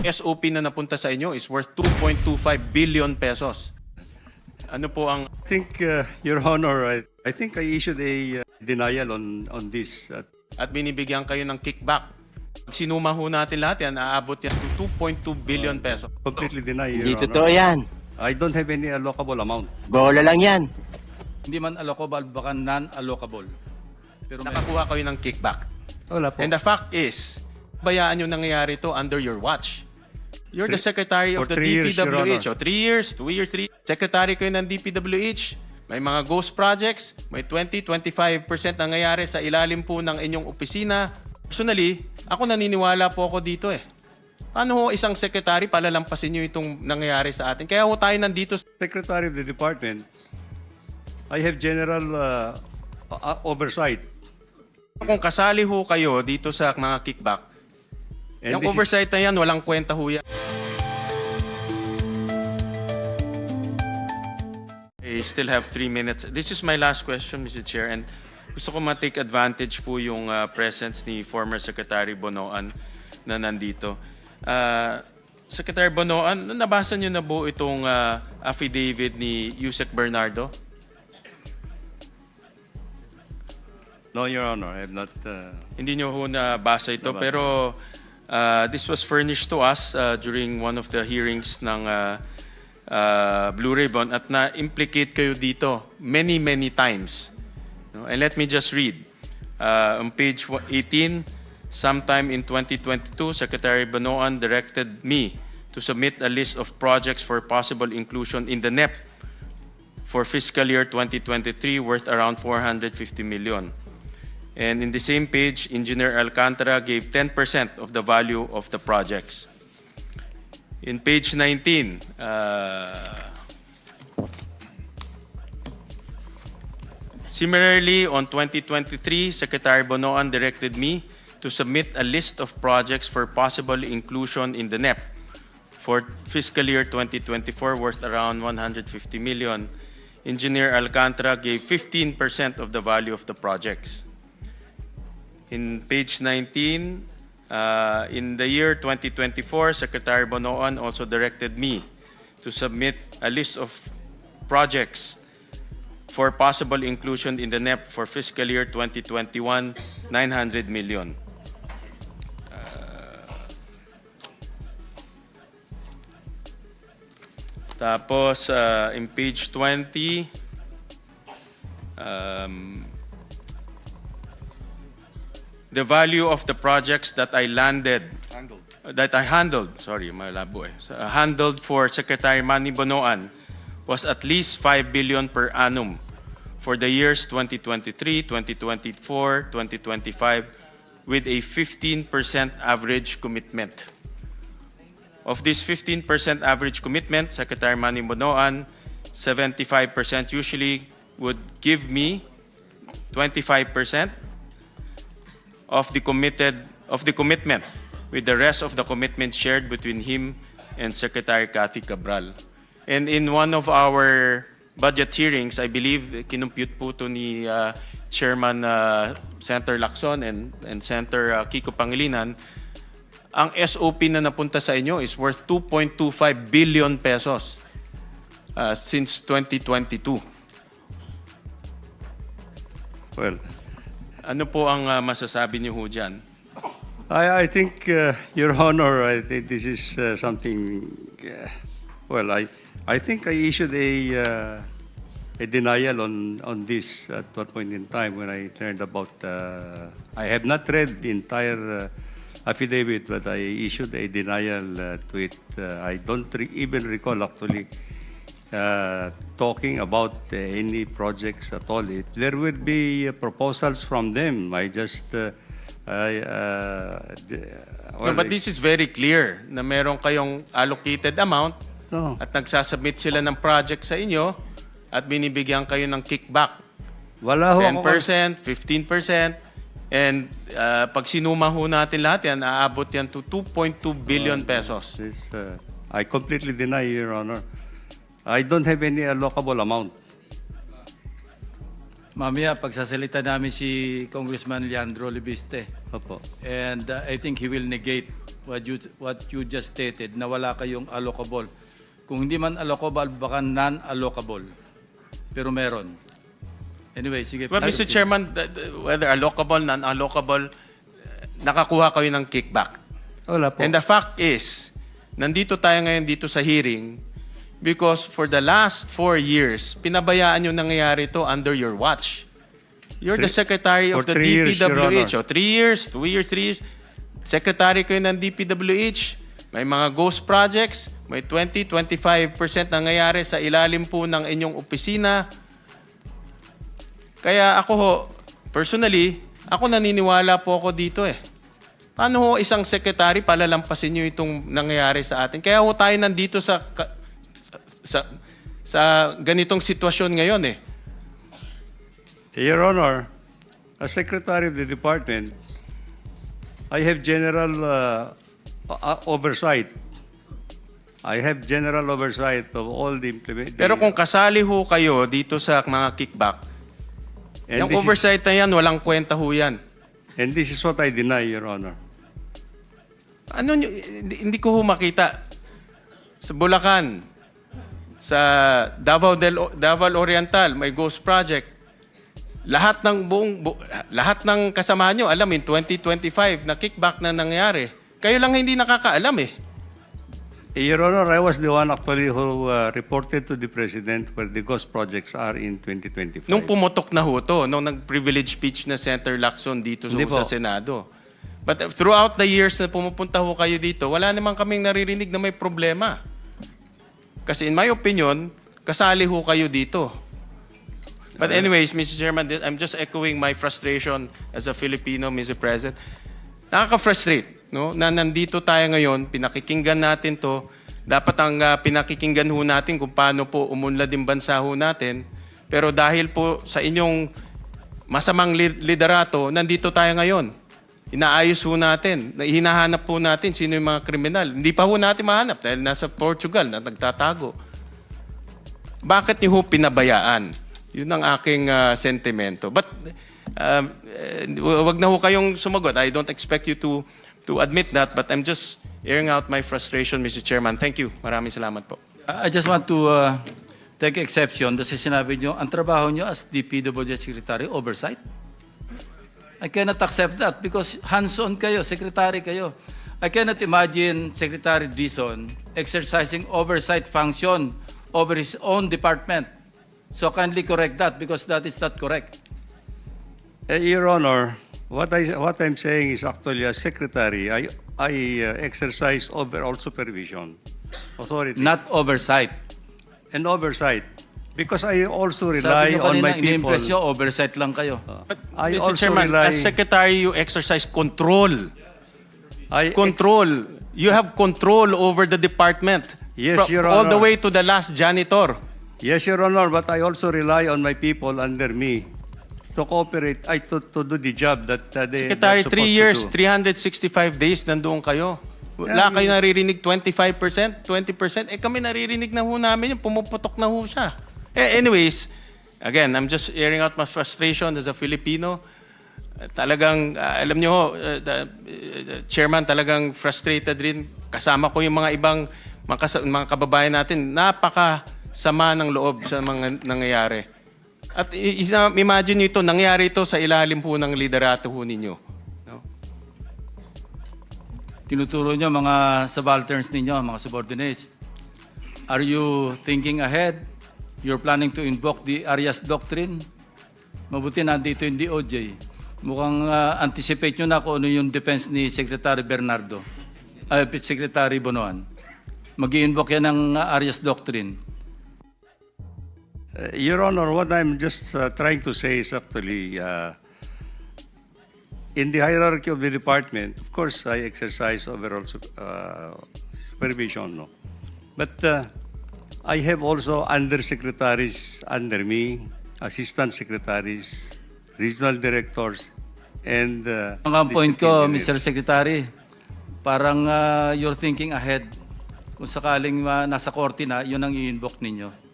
SOP na napunta sa inyo is worth 2.25 billion pesos. Ano po ang... I think, Your Honor, I think I issued a denial on this. At binibigyan kayo ng kickback. Pag sinuma ho natin lahat yan, aabot yan to 2.2 billion pesos. Completely deny, Your Hindi Honor. totoo yan. I don't have any allocable amount. Bola lang yan. Hindi man allocable, baka non-allocable. Pero may, Nakakuha kayo ng kickback. Wala po. And the fact is, bayaan yung nangyayari to under your watch. You're the secretary of for the 3 years, Your DPWH. Honor. 3 years, 2 years, 3 Secretary kayo ng DPWH. May mga ghost projects. May 20-25% nangyayari sa ilalim po ng inyong opisina. Personally, ako naniniwala po ako dito eh. Paano ho isang secretary palalampasin nyo itong nangyayari sa atin? Kaya ho tayo nandito. Secretary of the Department, I have general oversight. Kung kasali ho kayo dito sa mga kickback, And yung this is- oversight na yan, walang kwenta ho yan. I still have 3 minutes. This is my last question, Mr. Chair, and gusto ko ma-take advantage po yung presence ni former Secretary Bonoan na nandito. Secretary Bonoan, nabasa niyo na po itong affidavit ni Yusek Bernardo? No, Your Honor, I have not. Hindi nyo ho nabasa ito, Nabasa. pero this was furnished to us during one of the hearings ng Blue Ribbon at na-implicate kayo dito many, many times. No? And let me just read. On page 18, sometime in 2022, Secretary Bonoan directed me to submit a list of projects for possible inclusion in the NEP for fiscal year 2023 worth around 450 million. And in the same page, Engineer Alcantara gave 10% of the value of the projects. In page 19, similarly, on 2023, Secretary Bonoan directed me to submit a list of projects for possible inclusion in the NEP for fiscal year 2024 worth around 150 million. Engineer Alcantara gave 15% of the value of the projects. In page 19, in the year 2024, Secretary Bonoan also directed me to submit a list of projects for possible inclusion in the NEP for fiscal year 2021, 900 million. Tapos, in page 20, the value of the projects that I handled for Secretary Manny Bonoan was at least 5 billion per annum for the years 2023, 2024, 2025 with a 15% average commitment. Of this 15% average commitment, Secretary Manny Bonoan, 75% usually would give me 25% of the commitment, with the rest of the commitment shared between him and Secretary Cathy Cabral. And in one of our budget hearings, I believe kinumpute po to ni Chairman Senator Lacson and Senator Kiko Pangilinan, ang SOP na napunta sa inyo is worth 2.25 billion pesos since 2022. Well, Ano po ang masasabi niyo ho dyan? I think, Your Honor, I think this is something. Well, I think I issued a denial on this at one point in time when I learned about. I have not read the entire affidavit, but I issued a denial to it. I don't even recall actually talking about any projects at all. There will be proposals from them. I just. No, but this is very clear na meron kayong allocated amount No. at nagsasubmit sila ng project sa inyo at binibigyan kayo ng kickback. Wala ho ako. 10%, 15%, and pag sinuma ho natin lahat yan, aabot yan to 2.2 billion pesos. This, I completely deny, Your Honor. I don't have any allocable amount. mamaya pagsasalita namin si Congressman Leandro Libiste. Opo. And I think he will negate what you just stated na wala kayong allocable. Kung hindi man allocable, baka non-allocable. Pero meron. Anyway, sige. Well, Mr. Chairman, whether allocable, non-allocable, nakakuha kayo ng kickback. Wala po. And the fact is, nandito tayo ngayon dito sa hearing because for the last 4 years, pinabayaan yung nangyayari to under your watch. You're the secretary of for the 3 years, Your DPWH. Honor. O 3 years, 2 years, 3 years. Secretary kayo ng DPWH. May mga ghost projects. May 20-25% nangyayari sa ilalim po ng inyong opisina. Kaya ako ho, personally, ako naniniwala po ako dito eh. Paano ho isang secretary palalampasin nyo itong nangyayari sa atin? Kaya ho tayo nandito sa ganitong sitwasyon ngayon eh. Your Honor, as Secretary of the Department, I have general oversight. I have general oversight of all the implementation. Pero kung kasali ho kayo dito sa mga kickback, yung oversight na yan, walang kwenta ho yan. And this is what I deny, Your Honor. Ano nyo, hindi ko ho makita. Sa Bulacan, sa Davao Oriental, may ghost project. Lahat ng kasama nyo, alam in 2025 na kickback na nangyari. Kayo lang hindi nakakaalam eh. Your Honor, I was the one actually who reported to the President where the ghost projects are in 2025. Nung pumutok na ho to, nung nag-privilege speech na Senator Lacson dito Hindi sa po. Senado. But throughout the years na pumupunta ho kayo dito, wala naman kaming naririnig na may problema. Kasi in my opinion, kasali ho kayo dito. But anyways, Mr. Chairman, I'm just echoing my frustration as a Filipino, Mr. President. Nakaka-frustrate, no? Na nandito tayo ngayon, pinakikinggan natin to. Dapat ang pinakikinggan ho natin kung paano po umunlad yung bansa ho natin. Pero dahil po sa inyong masamang liderato, nandito tayo ngayon. Inaayos ho natin. Hinahanap po natin sino yung mga kriminal. Hindi pa ho natin mahanap dahil nasa Portugal na nagtatago. Bakit niyo ho pinabayaan? Yun ang aking sentimento. But wag na ho kayong sumagot. I don't expect you to admit that, but I'm just airing out my frustration, Mr. Chairman. Thank you. Maraming salamat po. I just want to take exception kasi sinabi nyo, ang trabaho nyo as DPWH Secretary, oversight. I cannot accept that because hands-on kayo, secretary kayo. I cannot imagine Secretary Dizon exercising oversight function over his own department. So kindly correct that because that is not correct. Your Honor, what I'm saying is actually as Secretary, I exercise overall supervision, authority, Not oversight. and oversight. Because I also Sabi rely nyo on kanina, my people. ini-impress nyo, oversight lang kayo. But, I Mr. also Chairman, rely- as Secretary, you exercise control. I Control. You have control over the department. Yes, Your all the Honor. way to the last janitor. Yes, Your Honor, but I also rely on my people under me to cooperate, to do the job that Secretary, they're 3 supposed years, to do. 365 days, nandoon kayo. Wala kayo naririnig 25%, 20%. Eh kami naririnig na ho namin yung pumuputok na ho siya. Anyways, again, I'm just airing out my frustration as a Filipino. Talagang, alam nyo ho, the chairman talagang frustrated rin. Kasama ko yung mga ibang mga kababayan natin. Napakasama ng loob sa mga nangyayari. At imagine nyo ito, nangyari ito sa ilalim po ng liderato ho ninyo. No? Tinuturo nyo mga subalterns ninyo, mga subordinates. Are you thinking ahead? You're planning to invoke the Arias Doctrine? Mabuti nandito yung DOJ. Mukhang anticipate nyo na kung ano yung defense ni Secretary Bernardo, Secretary Bonoan. Mag-i-invoke yan ng Arias Doctrine. Your Honor, what I'm just trying to say is actually, in the hierarchy of the department, of course, I exercise overall supervision, no? But I have also undersecretaries under me, assistant secretaries, regional directors, and Ang point ko, district Mr. engineers. Secretary, parang you're thinking ahead. Kung sakaling nasa korte na, yun ang i-invoke ninyo.